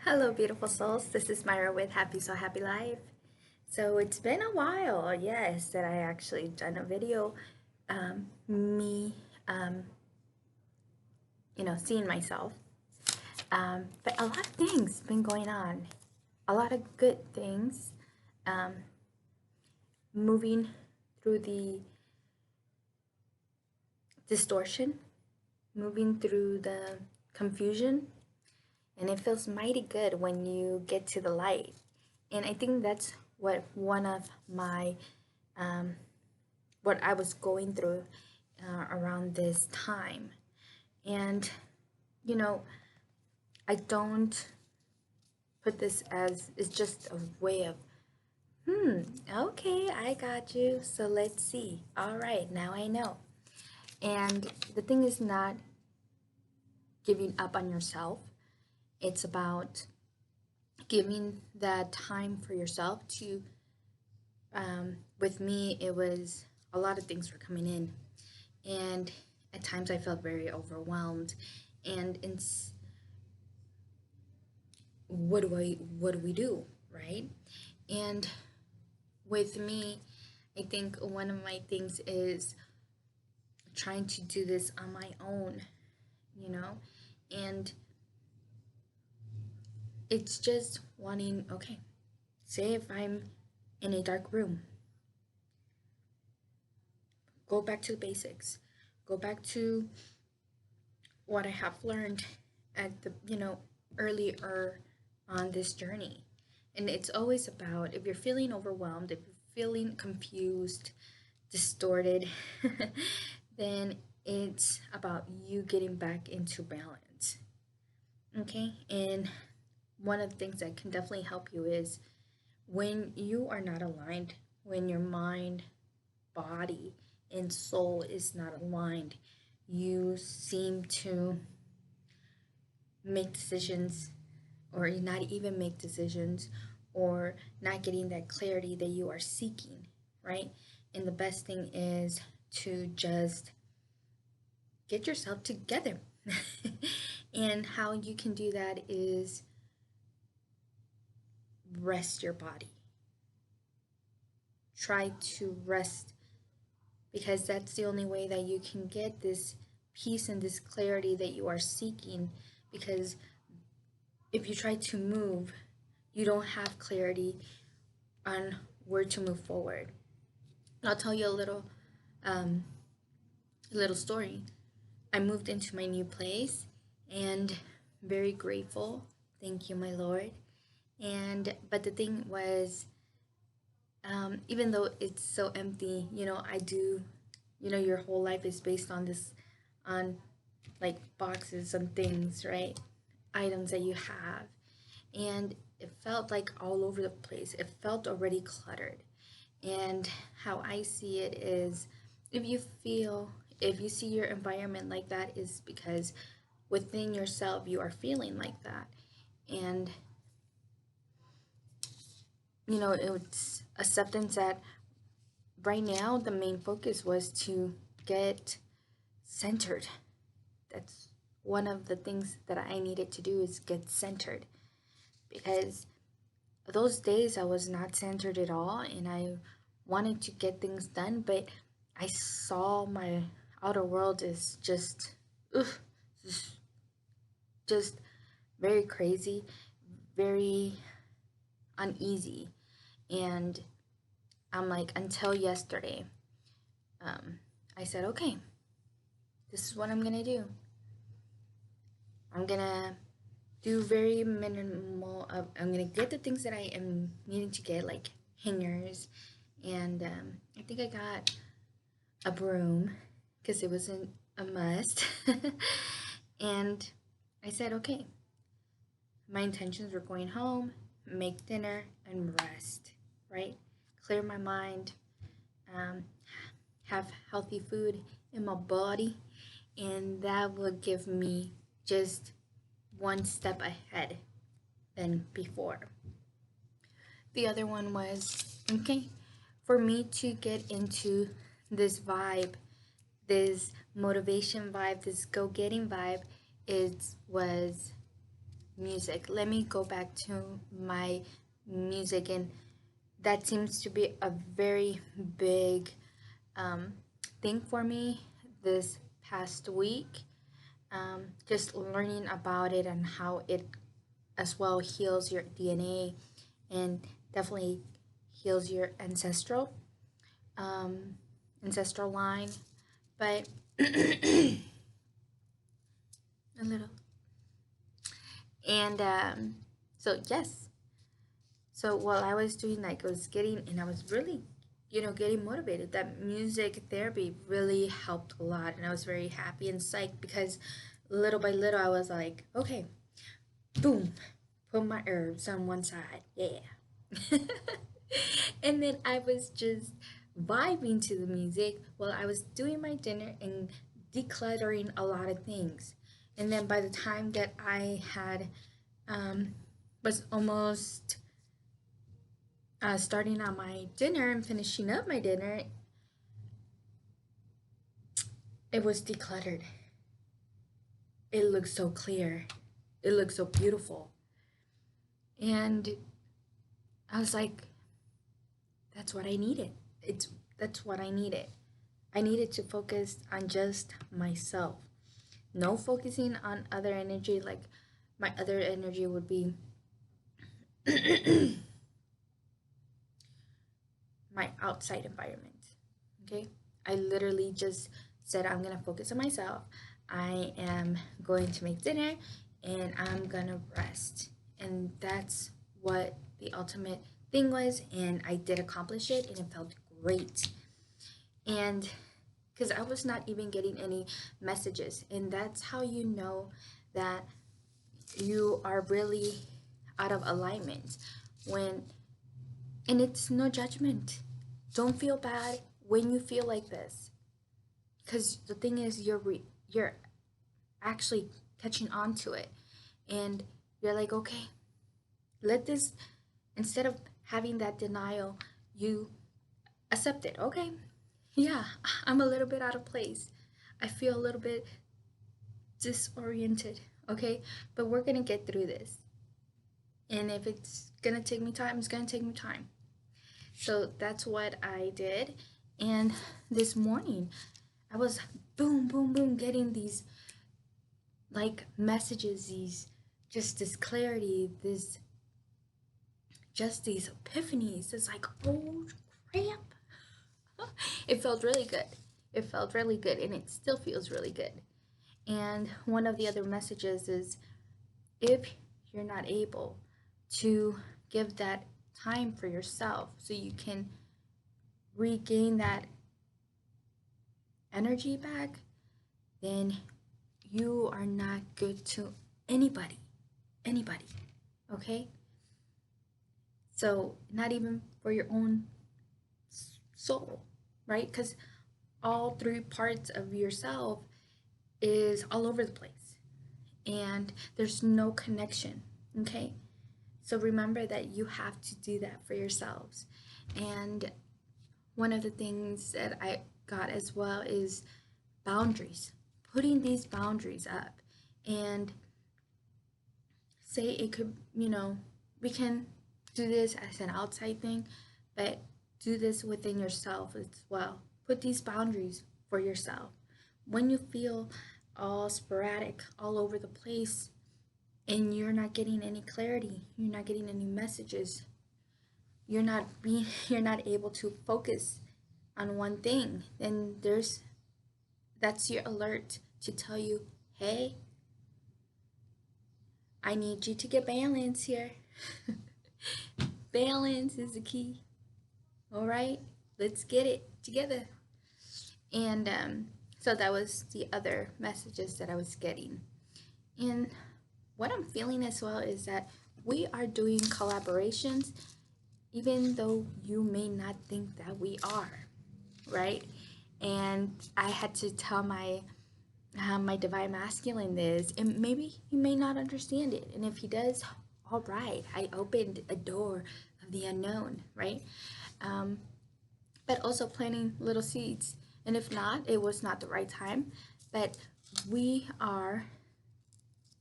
Hello, beautiful souls. This is Myra with Happy So Happy Life. So it's been a while, yes, that I actually done a video. Me, um, seeing myself. But a lot of things been going on. A lot of good things. Um, moving through the distortion, moving through the confusion, and it feels mighty good when you get to the light. And I think that's what one of my what I was going through around this time. And you know, I don't put this as it's just a way of okay, I got you, so let's see. All right, now I know. And the thing is not giving up on yourself. It's about giving that time for yourself to with me it was a lot of things were coming in, and at times I felt very overwhelmed. And what do we do, right? And with me, I think one of my things is trying to do this on my own, you know, and it's just wanting, okay, say if I'm in a dark room, go back to the basics, go back to what I have learned at the, earlier on this journey. And it's always about if you're feeling overwhelmed, if you're feeling confused, distorted, then it's about you getting back into balance. Okay? And one of the things that can definitely help you is when you are not aligned, when your mind, body, and soul is not aligned, you seem to make decisions or not even make decisions or not getting that clarity that you are seeking, right? And the best thing is to just get yourself together. And how you can do that is rest your body. Try to rest, because that's the only way that you can get this peace and this clarity that you are seeking. Because if you try to move, you don't have clarity on where to move forward. I'll tell you um, a little story. I moved into my new place and very grateful. Thank you, my Lord. And but the thing was, even though it's so empty, I do, your whole life is based on this, on like boxes and things, right? Items that you have. And it felt like all over the place. It felt already cluttered. And how I see it is if you feel, if you see your environment like that, is because within yourself you are feeling like that. And, it's acceptance that right now the main focus was to get centered. That's one of the things that I needed to do is get centered, because those days I was not centered at all and I wanted to get things done, but I saw my outer world is ugh, just, just very crazy, very uneasy. And I'm like, until yesterday, I said, okay, this is what I'm gonna do. I'm gonna do very minimal of, I'm gonna get the things that I am needing to get, like hangers, and I think I got a broom because it wasn't a must. And I said, okay, my intentions were going home, make dinner, and rest, right? Clear my mind, um, have healthy food in my body, and that would give me just one step ahead than before. The other one was, okay, for me to get into this vibe, this motivation vibe, this go-getting vibe, it was music. Let me go back to my music, and that seems to be a very big um, thing for me this past week. Just learning about it and how it as well heals your DNA and definitely heals your um, ancestral line, but a little. And so yes, so while I was doing like I was getting and I was really getting motivated. That music therapy really helped a lot, and I was very happy and psyched because little by little I was like, okay, boom, put my herbs on one side, yeah. And then I was just vibing to the music while I was doing my dinner and decluttering a lot of things. And then by the time that I had was almost starting on my dinner and finishing up my dinner, it was decluttered. It looked so clear. It looked so beautiful. And I was like, that's what I needed. That's what I needed. I needed to focus on just myself. No focusing on other energy. Like my other energy would be my outside environment. Okay? I literally just said I'm going to focus on myself. I am going to make dinner and I'm going to rest. And that's what the ultimate thing was, and I did accomplish it and it felt great. And because I was not even getting any messages, and that's how you know that you are really out of alignment when, and it's no judgment. Don't feel bad when you feel like this, because the thing is you're actually catching on to it, and you're like, okay, let this, instead of having that denial, you accept it. Okay, yeah, I'm a little bit out of place. I feel a little bit disoriented. Okay, but we're gonna get through this. And if it's gonna take me time, it's gonna take me time. So that's what I did. And this morning, I was boom, boom, boom, getting these like messages, these just this clarity, this just these epiphanies. It's like, oh crap. It felt really good. It felt really good, and it still feels really good. And one of the other messages is if you're not able to give that time for yourself so you can regain that energy back, then you are not good to anybody. Anybody. Okay? So, not even for your own soul, right? Because all three parts of yourself is all over the place and there's no connection. Okay? So remember that you have to do that for yourselves. And one of the things that I got as well is boundaries. Putting these boundaries up. And say it could, we can do this as an outside thing, but do this within yourself as well. Put these boundaries for yourself. When you feel all sporadic, all over the place, and you're not getting any clarity, you're not getting any messages, you're not able to focus on one thing, then that's your alert to tell you, hey, I need you to get balance here. Balance is the key. All right, let's get it together. And so that was the other messages that I was getting. And what I'm feeling as well is that we are doing collaborations even though you may not think that we are, right? And I had to tell my divine masculine this, and maybe he may not understand it. And if he does, all right, I opened a door of the unknown, right? But also planting little seeds. And if not, it was not the right time. But we are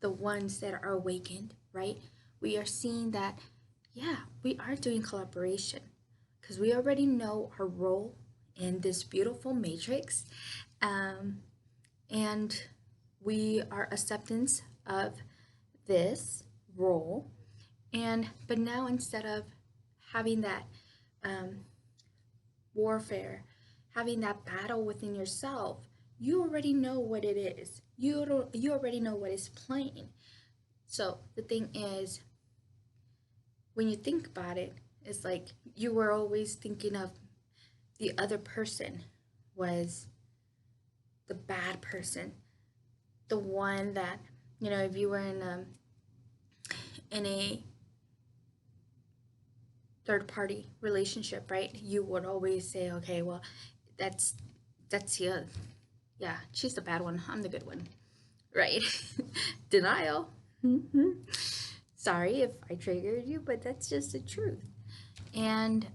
the ones that are awakened, right? We are seeing that, yeah, we are doing collaboration because we already know our role in this beautiful matrix. Um, and we are acceptance of this role. And but now instead of having that um, warfare, having that battle within yourself, you already know what it is. You already know what is playing. So the thing is, when you think about it, it's like you were always thinking of the other person was the bad person, the one that, you know, if you were in a third party relationship, right? You would always say, okay, well, that's yeah, she's the bad one, I'm the good one, right? Denial. Sorry if I triggered you, but that's just the truth. And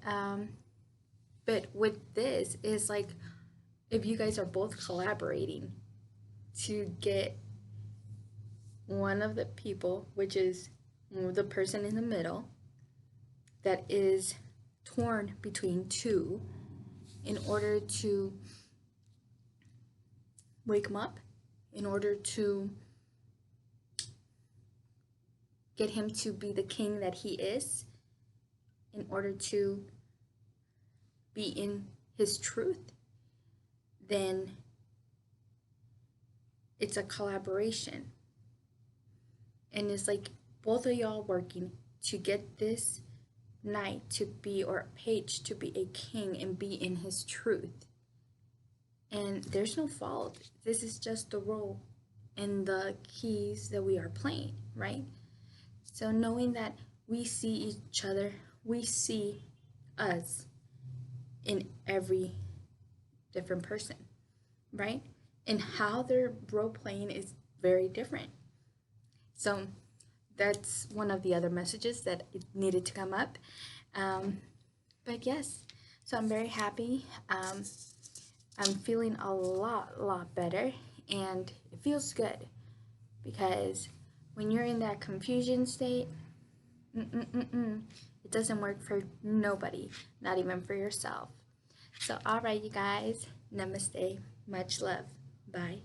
but with this is like, if you guys are both collaborating to get one of the people, which is the person in the middle that is torn between two, in order to wake him up, in order to get him to be the king that he is, in order to be in his truth, then it's a collaboration. And it's like both of y'all working to get this knight to be, or page to be a king and be in his truth. And there's no fault. This is just the role and the keys that we are playing, right? So knowing that we see each other, we see us in every different person, right? And how they're role playing is very different. So that's one of the other messages that it needed to come up. But yes, so I'm very happy. I'm feeling a lot better, and it feels good because when you're in that confusion state, it doesn't work for nobody, not even for yourself. So, all right, you guys, namaste, much love, bye.